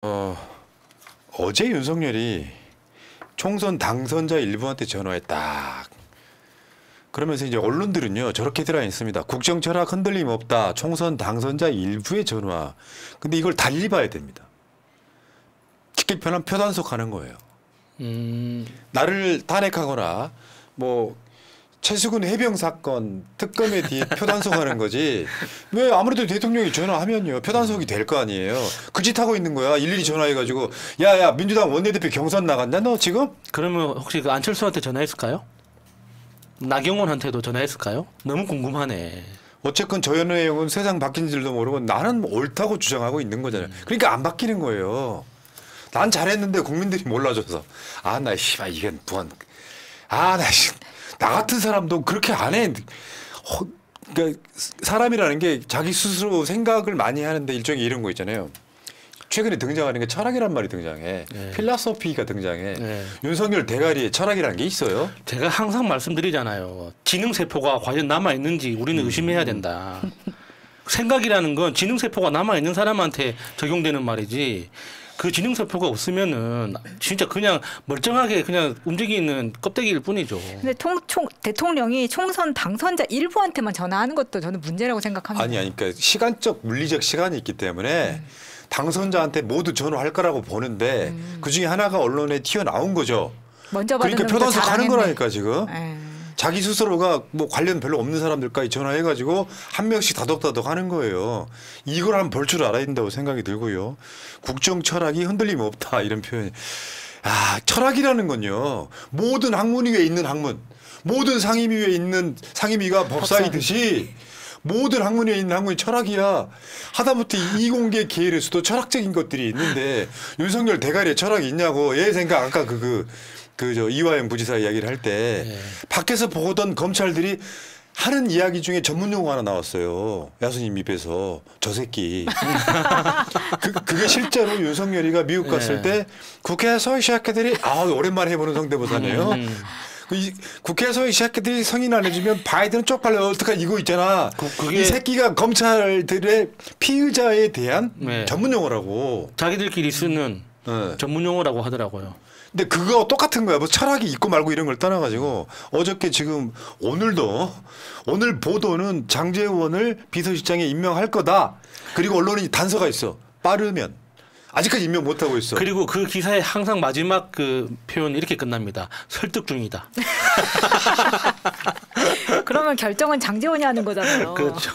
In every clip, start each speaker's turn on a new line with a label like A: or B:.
A: 어, 어제 윤석열이 총선 당선자 일부한테 전화했다. 그러면서 이제 언론들은요 저렇게 들어있습니다. 국정 철학 흔들림 없다. 총선 당선자 일부의 전화. 근데 이걸 달리 봐야 됩니다. 직계 편한 표단속하는 거예요. 나를 탄핵하거나 뭐 최수근 해병 사건 특검에 대해 표단속하는 거지. 왜 아무래도 대통령이 전화하면요 표단속이 될 거 아니에요. 그 짓 하고 있는 거야. 일일이 전화해가지고 야야 민주당 원내대표 경선 나갔냐 너 지금?
B: 그러면 혹시 그 안철수한테 전화했을까요? 나경원한테도 전화했을까요? 너무 궁금하네.
A: 어쨌건 저 내용은 세상 바뀐 줄도 모르고 나는 옳다고 주장하고 있는 거잖아요. 그러니까 안 바뀌는 거예요. 난 잘했는데 국민들이 몰라줘서 나 씨발 이건 무한 나 같은 사람도 그렇게 안 해. 그러니까 사람이라는 게 자기 스스로 생각을 많이 하는데 일종의 이런 거 있잖아요. 최근에 등장하는 게 철학이란 말이 등장해. 네. 필라소피가 등장해. 네. 윤석열 대가리에 철학이라는 게 있어요?
B: 제가 항상 말씀드리잖아요. 지능세포가 과연 남아있는지 우리는 의심해야 된다. 생각이라는 건 지능세포가 남아있는 사람한테 적용되는 말이지. 그 지능세포가 없으면은 진짜 그냥 멀쩡하게 그냥 움직이는 껍데기일 뿐이죠.
C: 근데 대통령이 총선 당선자 일부한테만 전화하는 것도 저는 문제라고 생각합니다.
A: 아니, 그러니까 시간적 물리적 시간이 있기 때문에 당선자한테 모두 전화할 거라고 보는데 그 중에 하나가 언론에 튀어나온 거죠.
C: 먼저 받은
A: 그러니까 표단속하는 거라니까 지금.
C: 에이.
A: 자기 스스로가 뭐 관련 별로 없는 사람들까지 전화해가지고 한 명씩 다독다독 하는 거예요. 이걸 한번 볼 줄 알아야 된다고 생각이 들고요. 국정 철학이 흔들림 없다 이런 표현이. 철학이라는 건요. 모든 학문 위에 있는 학문. 모든 상임위 위에 있는 상임위가 법사이듯이 모든 학문 위에 있는 학문이 철학이야. 하다못해 이공계 계열에서도 철학적인 것들이 있는데 윤석열 대가리에 철학이 있냐고. 얘 생각 아까 저 이화영 부지사 이야기를 할 때 밖에서 보던 검찰들이 하는 이야기 중에 전문 용어 하나 나왔어요. 야수님 입에서 저 새끼. 그게 실제로 윤석열이가 미국 갔을 때 국회에서 이 새끼들이 오랜만에 해보는 성대모사네요. 국회에서 이 새끼들이 승인 안 해주면 바이든 쪽팔려 어떡하 이거 있잖아. 이 새끼가 검찰들의 피의자에 대한 전문 용어라고.
B: 자기들끼리 쓰는 전문 용어라고 하더라고요.
A: 근데 그거 똑같은 거야. 뭐 철학이 있고 말고 이런 걸 떠나가지고 어저께 지금 오늘 보도는 장제원을 비서실장에 임명할 거다. 그리고 언론이 단서가 있어. 빠르면. 아직까지 임명 못하고 있어.
B: 그리고 그 기사의 항상 마지막 그 표현 이렇게 끝납니다. 설득 중이다.
C: 그러면 결정은 장제원이 하는 거잖아요.
B: 그렇죠.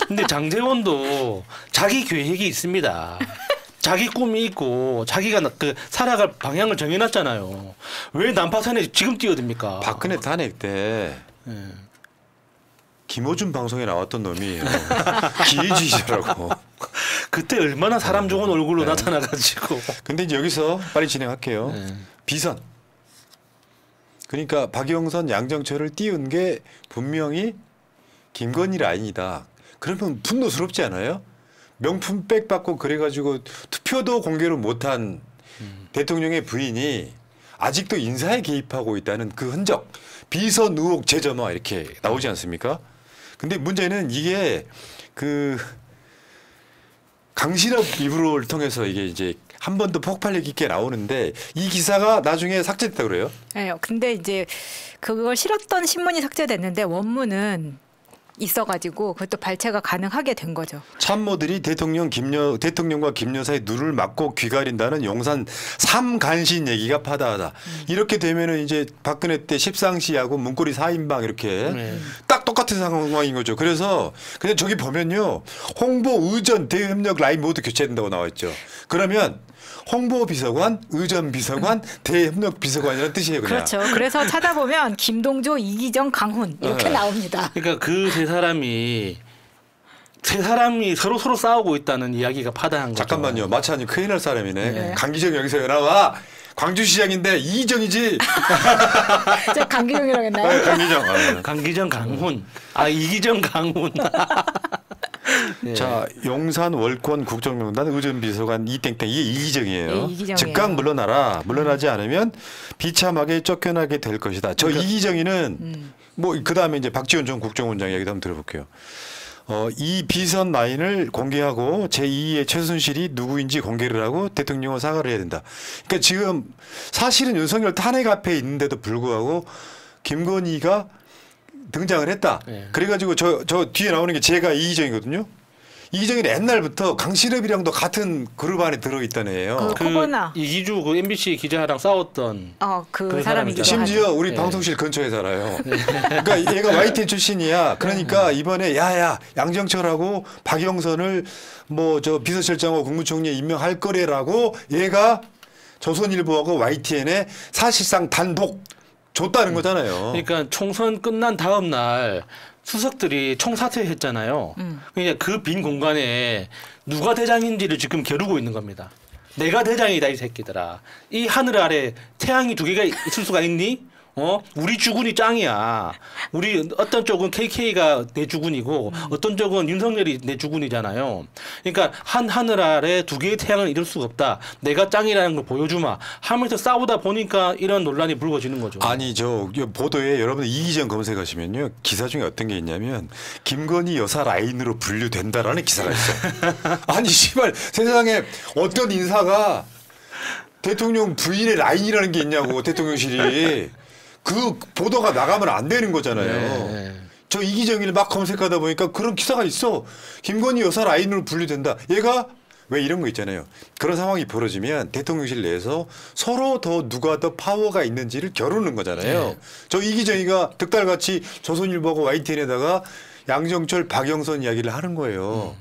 B: 근데 장제원도 자기 계획이 있습니다. 자기 꿈이 있고 자기가 그 살아갈 방향을 정해놨잖아요. 왜 난파선에 지금 뛰어듭니까?
A: 박근혜 탄핵 때 김어준 방송에 나왔던 놈이 기회주의자라고.
B: 그때 얼마나 사람 좋은 얼굴로 나타나가지고.
A: 근데 이제 여기서 빨리 진행할게요. 비선. 그러니까 박영선, 양정철을 띄운 게 분명히 김건희 라인이다. 그러면 분노스럽지 않아요? 명품 백 받고 그래가지고 투표도 공개를 못한 대통령의 부인이 아직도 인사에 개입하고 있다는 그 흔적, 비선 의혹 재점화 이렇게 나오지 않습니까? 근데 문제는 이게 그 강신업 입으로를 통해서 이게 이제 한 번 더 폭발력 있게 나오는데 이 기사가 나중에 삭제됐다 그래요?
C: 네, 근데 이제 그걸 실었던 신문이 삭제됐는데 원문은 있어가지고 그것도 발췌가 가능하게 된 거죠.
A: 참모들이 대통령과 김 여사의 눈을 막고 귀 가린다는 용산 삼간신 얘기가 파다하다. 이렇게 되면은 이제 박근혜 때 십상시하고 문고리 4인방 이렇게 딱 똑같은 상황인 거죠. 그래서 그냥 저기 보면요. 홍보, 의전, 대협력 라인 모두 교체된다고 나와 있죠. 그러면 홍보 비서관, 의전 비서관, 대협력 비서관이라는 뜻이에요. 그냥.
C: 그렇죠. 그래서 찾아보면 김동조, 이기정, 강훈 이렇게 나옵니다.
B: 그러니까 그 세 사람이 서로 싸우고 있다는 이야기가 파다한 거죠.
A: 잠깐만요. 마찬가지 큰일 날 사람이네. 강기정 여기서 왜 나와? 광주시장인데 이기정이지.
C: 제가 강기정이라고 했나요?
A: 강기정.
B: 강기정, 강훈. 이기정, 강훈.
A: 네. 자, 용산 월권 국정농단 의전비서관 이땡땡 이게 이기정이에요.
C: 네, 이기정이에요.
A: 즉각 물러나라. 물러나지 않으면 비참하게 쫓겨나게 될 것이다. 저 이기정이는 뭐 그다음에 이제 박지원 전 국정원장 얘기도 한번 들어볼게요. 이 비선 라인을 공개하고 제2의 최순실이 누구인지 공개를 하고 대통령은 사과를 해야 된다. 그러니까 지금 사실은 윤석열 탄핵 앞에 있는데도 불구하고 김건희가 등장을 했다.
B: 네.
A: 그래가지고 저 뒤에 나오는 게 제가 이기정이거든요. 이기정이는 옛날부터 강신업이랑도 같은 그룹 안에 들어있던 애예요.
C: 그 코보나.
B: 이기주 그 MBC 기자랑 싸웠던
C: 그
B: 그
C: 사람이기도
B: 사람이죠.
A: 심지어
C: 하죠.
A: 우리
B: 네.
A: 방송실 근처에 살아요. 그러니까 얘가 YTN 출신이야. 그러니까 이번에 야야 양정철하고 박영선을 뭐 저 비서실장하고 국무총리에 임명할 거래라고 얘가 조선일보하고 YTN에 사실상 단독 줬다는 거잖아요.
B: 그러니까 총선 끝난 다음 날 수석들이 총사퇴했잖아요. 그러니까 그 빈 공간에 누가 대장인지를 지금 겨루고 있는 겁니다. 내가 대장이다 이 새끼들아. 이 하늘 아래 태양이 두 개가 있을 수가 있니? 우리 주군이 짱이야. 우리 어떤 쪽은 KK가 내 주군이고 어떤 쪽은 윤석열이 내 주군이잖아요. 그러니까 한 하늘 아래 두 개의 태양을 이룰 수가 없다. 내가 짱이라는 걸 보여주마 하면서 싸우다 보니까 이런 논란이 불거지는 거죠.
A: 아니 저 보도에 여러분 이기정 검색하시면요 기사 중에 어떤 게 있냐면 김건희 여사 라인으로 분류된다라는 기사가 있어요. 아니 씨발 세상에 어떤 인사가 대통령 부인의 라인이라는 게 있냐고 대통령실이. 그 보도가 나가면 안 되는 거잖아요.
B: 네.
A: 저 이기정이를 막 검색하다 보니까 그런 기사가 있어. 김건희 여사 라인으로 분류된다. 얘가 왜 이런 거 있잖아요. 그런 상황이 벌어지면 대통령실 내에서 서로 더 누가 더 파워가 있는지를 겨루는 거잖아요.
B: 네.
A: 저 이기정이가 득달같이 조선일보하고 YTN에다가 양정철, 박영선 이야기를 하는 거예요.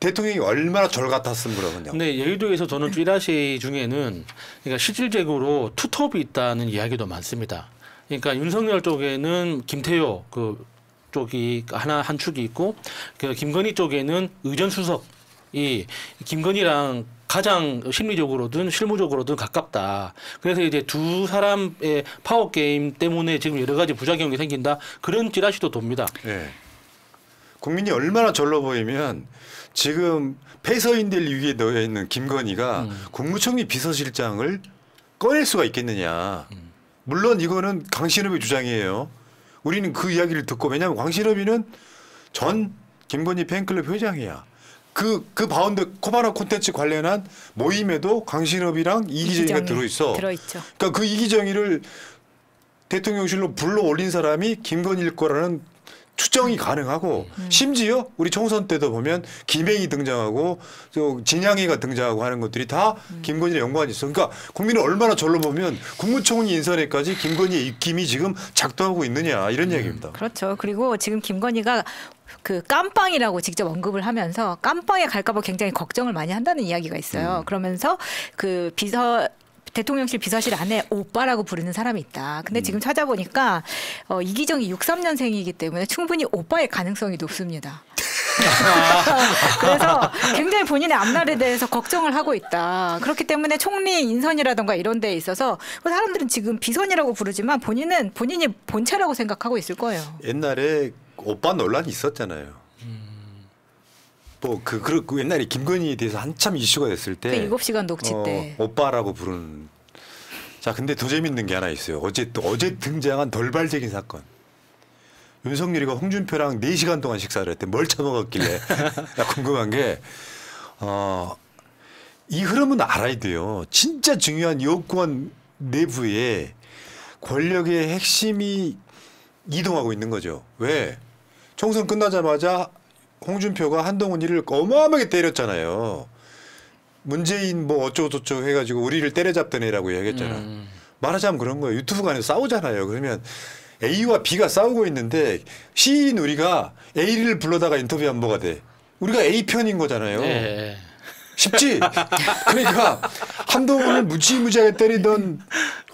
A: 대통령이 얼마나 절 같았으면 그러거든요.
B: 근데 여의도에서 저는 찌라시 중에는 그러니까 실질적으로 투톱이 있다는 이야기도 많습니다. 그러니까 윤석열 쪽에는 김태효 그 쪽이 한 축이 있고 그 김건희 쪽에는 의전 수석이 김건희랑 가장 심리적으로든 실무적으로든 가깝다. 그래서 이제 두 사람의 파워 게임 때문에 지금 여러 가지 부작용이 생긴다. 그런 찌라시도 돕니다.
A: 네. 국민이 얼마나 절로 보이면 지금 폐서인들 위기에 놓여 있는 김건희가 국무총리 비서실장을 꺼낼 수가 있겠느냐. 물론 이거는 강신업의 주장이에요. 우리는 그 이야기를 듣고 왜냐하면 강신업이는 전 김건희 팬클럽 회장이야. 그 바운드 코바나 콘텐츠 관련한 모임에도 강신업이랑 이기정이가 들어있어.
C: 들어있죠.
A: 그러니까 그 이기정이를 대통령실로 불러 올린 사람이 김건희일 거라는 추정이 가능하고 심지어 우리 총선 때도 보면 김행이 등장하고 저 진양이가 등장하고 하는 것들이 다 김건희랑 연관이 있어. 그러니까 국민은 얼마나 절로 보면 국무총리 인선에까지 김건희의 입김이 지금 작동하고 있느냐 이런 이야기입니다.
C: 그렇죠. 그리고 지금 김건희가 그 깜빵이라고 직접 언급을 하면서 깜빵에 갈까봐 굉장히 걱정을 많이 한다는 이야기가 있어요. 그러면서 그 대통령실 비서실 안에 오빠라고 부르는 사람이 있다. 근데 지금 찾아보니까 이기정이 63년생이기 때문에 충분히 오빠의 가능성이 높습니다. 그래서 굉장히 본인의 앞날에 대해서 걱정을 하고 있다. 그렇기 때문에 총리 인선이라든가 이런 데에 있어서 사람들은 지금 비선이라고 부르지만 본인이 본체라고 생각하고 있을 거예요.
A: 옛날에 오빠 논란이 있었잖아요. 뭐 그 옛날에 김건희에 대해서 한참 이슈가 됐을 때
C: 그 7시간 녹취 때
A: 오빠라고 부르는. 자 근데 더 재밌는 게 하나 있어요. 어제 등장한 돌발적인 사건. 윤석열이가 홍준표랑 4시간 동안 식사를 했대. 뭘 처먹었길래. 나 궁금한 게 이 흐름은 알아야 돼요. 진짜 중요한 여권 내부에 권력의 핵심이 이동하고 있는 거죠. 왜? 총선 끝나자마자 홍준표가 한동훈이를 어마어마하게 때렸잖아요. 문재인 뭐 어쩌고저쩌고 해가지고 우리를 때려잡던 애라고 얘기했잖아. 말하자면 그런 거예요. 유튜브 간에 싸우잖아요. 그러면 A와 B가 싸우고 있는데 시인 우리가 A를 불러다가 인터뷰한 뭐가 돼. 우리가 A 편인 거잖아요.
B: 네.
A: 쉽지? 그러니까 한동훈을 무지무지하게 때리던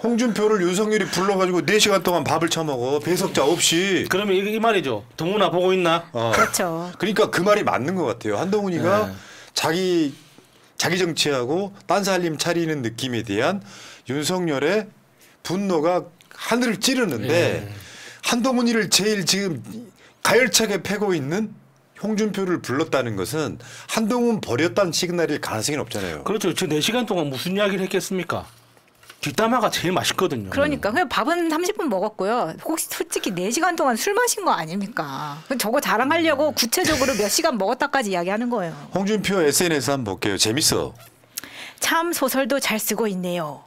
A: 홍준표를 윤석열이 불러가지고 4시간 동안 밥을 처먹어. 배석자 없이.
B: 그러면 이 말이죠. 동훈아 보고 있나?
C: 그렇죠.
A: 그러니까 그 말이 맞는 것 같아요. 한동훈이가
B: 네.
A: 자기 정치하고 딴 살림 차리는 느낌에 대한 윤석열의 분노가 하늘을 찌르는데
B: 네.
A: 한동훈이를 제일 지금 가열차게 패고 있는 홍준표를 불렀다는 것은 한동훈 버렸다는 시그널일 가능성이 없잖아요.
B: 그렇죠. 저 4시간 동안 무슨 이야기를 했겠습니까? 뒷담화가 제일 맛있거든요.
C: 그러니까 그냥 밥은 30분 먹었고요. 혹시 솔직히 4시간 동안 술 마신 거 아닙니까? 저거 자랑하려고 구체적으로 몇 시간 먹었다까지 이야기하는 거예요.
A: 홍준표 SNS 한번 볼게요. 재밌어.
C: 참 소설도 잘 쓰고 있네요.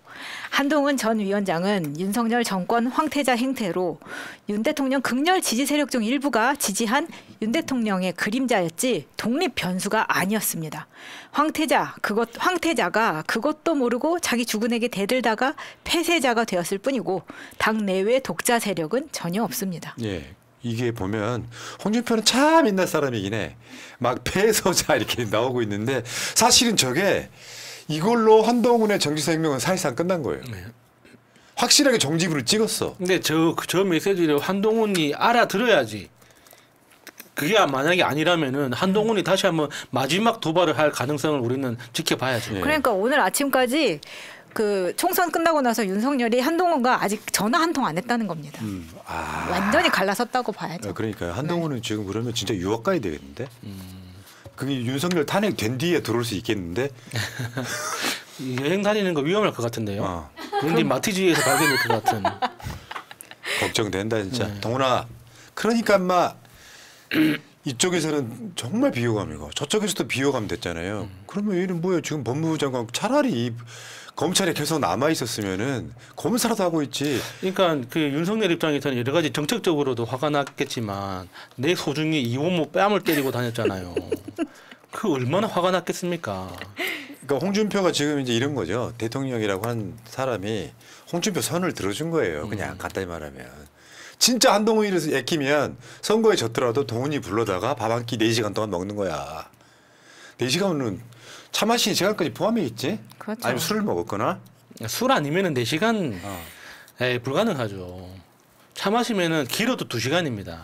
C: 한동훈 전 위원장은 윤석열 정권 황태자 행태로 윤 대통령 극렬 지지 세력 중 일부가 지지한 윤 대통령의 그림자였지 독립 변수가 아니었습니다. 황태자가 그것도 모르고 자기 주군에게 대들다가 폐쇄자가 되었을 뿐이고 당 내외 독자 세력은 전혀 없습니다.
A: 예. 이게 보면 홍준표는 참 옛날 사람이긴 해. 막 폐서자 이렇게 나오고 있는데 사실은 저게 이걸로 한동훈의 정치생명은 사실상 끝난 거예요.
B: 네.
A: 확실하게 정집으로 찍었어.
B: 근데 저 메시지를 한동훈이 알아들어야지. 그게 만약에 아니라면은 한동훈이 다시 한번 마지막 도발을 할 가능성을 우리는 지켜봐야죠.
A: 예.
C: 그러니까 오늘 아침까지 그 총선 끝나고 나서 윤석열이 한동훈과 아직 전화 한 통 안 했다는 겁니다. 완전히 갈라섰다고 봐야죠.
A: 그러니까요. 한동훈은 지금 그러면 진짜 유학 가야 되겠는데. 그게 윤석열 탄핵된 뒤에 들어올 수 있겠는데.
B: 여행 다니는 거 위험할 것 같은데요. 왠지 마티즈에서 발견될 것 같은.
A: 걱정된다 진짜. 동훈아. 그러니까 막 이쪽에서는 정말 비호감이고 저쪽에서도 비호감 됐잖아요. 그러면 얘는 뭐예요? 지금 법무부 장관 차라리 검찰에 계속 남아 있었으면은 검사라도 하고 있지.
B: 그러니까 그 윤석열 입장에서는 여러 가지 정책적으로도 화가 났겠지만 내 소중히 이원모 뺨을 때리고 다녔잖아요. 그 얼마나 화가 났겠습니까?
A: 그러니까 홍준표가 지금 이제 이런 거죠. 대통령이라고 한 사람이 홍준표 선을 들어준 거예요. 그냥 간단히 말하면. 진짜 한동훈이 애끼면 선거에 졌더라도 동훈이 불러다가 밥 한 끼 4시간 동안 먹는 거야. 4시간은 차 마시는 시간까지 포함해 있지?
C: 그렇죠.
A: 아니면 술을 먹었거나?
B: 술 아니면은 4시간 에이, 불가능하죠. 차 마시면은 길어도 2시간입니다.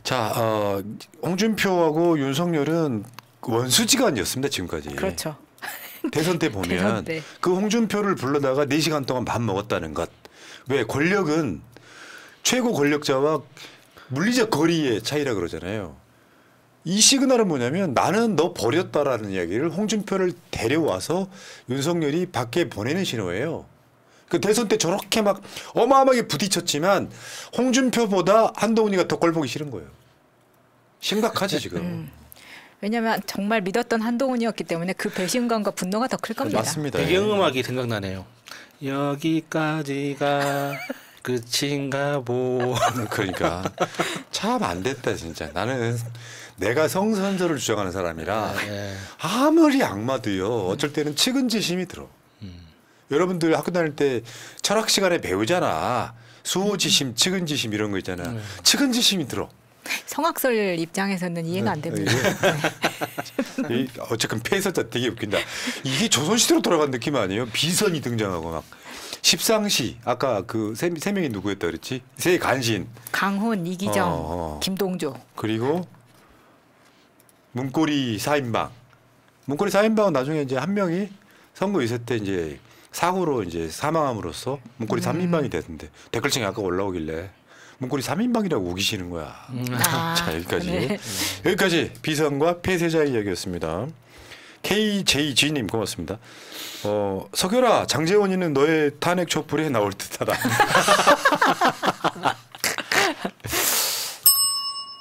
A: 자, 홍준표하고 윤석열은 원수지간이었습니다. 지금까지.
C: 그렇죠.
A: 대선 때 보면
C: 대선 때.
A: 그 홍준표를 불러다가 4시간 동안 밥 먹었다는 것. 왜? 권력은 최고 권력자와 물리적 거리의 차이라 그러잖아요. 이 시그널은 뭐냐면 나는 너 버렸다라는 이야기를 홍준표를 데려와서 윤석열이 밖에 보내는 신호예요. 그 대선 때 저렇게 막 어마어마하게 부딪혔지만 홍준표보다 한동훈이가 더 꼴보기 싫은 거예요. 심각하지 지금.
C: 왜냐하면 정말 믿었던 한동훈이었기 때문에 그 배신감과 분노가 더 클 겁니다.
A: 맞습니다.
B: 배경음악이 생각나네요. 여기까지가 끝인가 보.
A: 그러니까 참 안 됐다 진짜. 나는 내가 성선설을 주장하는 사람이라
B: 예.
A: 아무리 악마도요. 어쩔 때는 측은지심이 들어. 여러분들 학교 다닐 때 철학 시간에 배우잖아. 수호지심, 측은지심 이런 거 있잖아. 측은지심이 들어.
C: 성악설 입장에서는 이해가 안 됩니다.
A: 어쨌든 폐서자 되게 웃긴다. 이게 조선시대로 돌아간 느낌 아니에요? 비선이 등장하고 막. 십상시 아까 그 세 명이 누구였다 그랬지? 세 간신.
C: 강훈, 이기정, 김동조.
A: 그리고 문고리 4인방. 문고리 4인방은 나중에 이제 한 명이 선거 유세 때 이제 사고로 이제 사망함으로써 문고리 3인방이 됐는데 댓글창에 아까 올라오길래 문고리 3인방이라고 우기시는 거야. 자 여기까지.
C: 네.
A: 여기까지 비선과 폐쇄자의 이야기였습니다. KJG님 고맙습니다. 석열아 장제원이는 너의 탄핵 촛불에 나올 듯하다.